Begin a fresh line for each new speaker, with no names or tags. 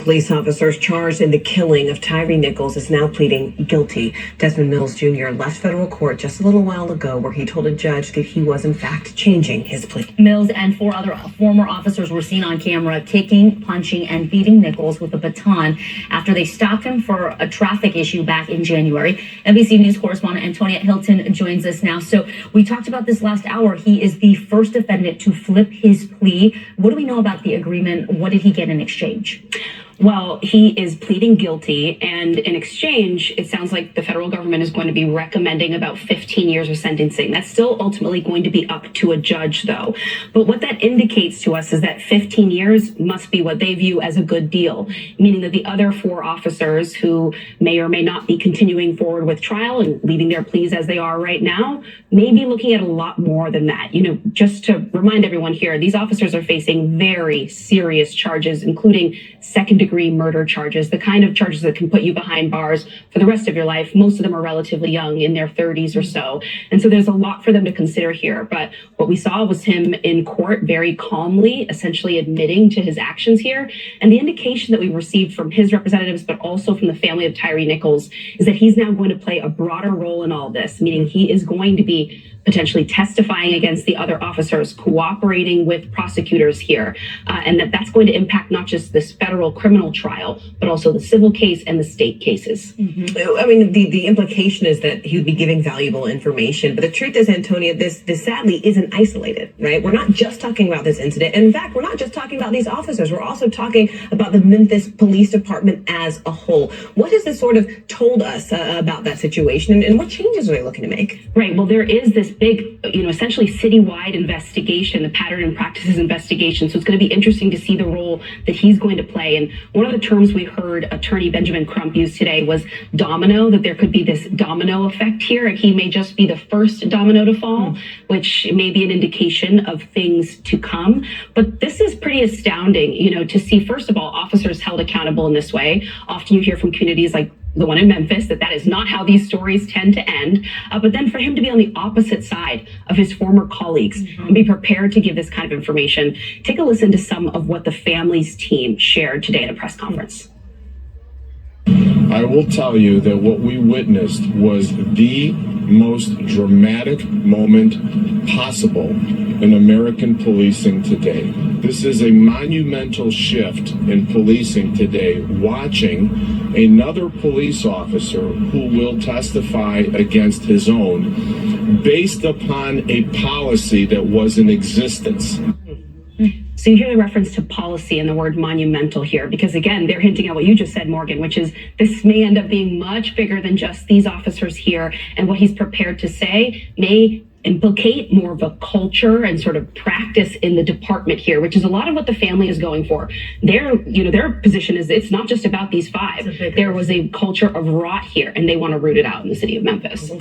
police officers charged in the killing of Tyre Nichols is now pleading guilty. Desmond Mills Jr. left federal court just a little while ago where he told a judge that he was in fact changing his plea.
Mills and 4 other former officers were seen on camera kicking, punching, and beating Nichols with a baton after they stopped him for a traffic issue back in January. NBC News correspondent Antoinette Hilton joins us now. So we talked about this last hour. He is the first defendant to flip his plea. What do we know about the agreement? What did he get in exchange?
Well, he is pleading guilty, and in exchange, it sounds like the federal government is going to be recommending about 15 years of sentencing. That's still ultimately going to be up to a judge, though. But what that indicates to us is that 15 years must be what they view as a good deal, meaning that the other 4 officers who may or may not be continuing forward with trial and leaving their pleas as they are right now may be looking at a lot more than that. You know, just to remind everyone here, these officers are facing very serious charges, including second-degree murder charges, the kind of charges that can put you behind bars for the rest of your life. Most of them are relatively young, in their 30s or so. And so there's a lot for them to consider here. But what we saw was him in court very calmly, essentially admitting to his actions here. And the indication that we received from his representatives, but also from the family of Tyre Nichols, is that he's now going to play a broader role in all this, meaning he is going to be potentially testifying against the other officers, cooperating with prosecutors here, and that's going to impact not just this federal criminal trial, but also the civil case and the state cases.
Mm-hmm. I mean, the implication is that he would be giving valuable information, but the truth is, Antonia, this sadly isn't isolated, right? We're not just talking about this incident. And in fact, we're not just talking about these officers. We're also talking about the Memphis Police Department as a whole. What has this sort of told us about that situation, and what changes are they looking to make?
Right. Well, there is this big, essentially citywide investigation, the pattern and practices investigation. So it's going to be interesting to see the role that he's going to play. And one of the terms we heard attorney Benjamin Crump use today was domino, that there could be this domino effect here, and he may just be the first domino to fall, which may be an indication of things to come. But this is pretty astounding, to see, first of all, officers held accountable in this way. Often you hear from communities like the one in Memphis that is not how these stories tend to end. But then for him to be on the opposite side of his former colleagues and be prepared to give this kind of information. Take a listen to some of what the family's team shared today at a press conference.
I will tell you that what we witnessed was the most dramatic moment possible in American policing today. This is a monumental shift in policing today, watching another police officer who will testify against his own based upon a policy that was in existence.
So you hear the reference to policy and the word monumental here, because again, they're hinting at what you just said, Morgan, which is this may end up being much bigger than just these officers here. And what he's prepared to say may implicate more of a culture and sort of practice in the department here, which is a lot of what the family is going for. Their position is it's not just about these 5. There was a culture of rot here, and they want to root it out in the city of Memphis.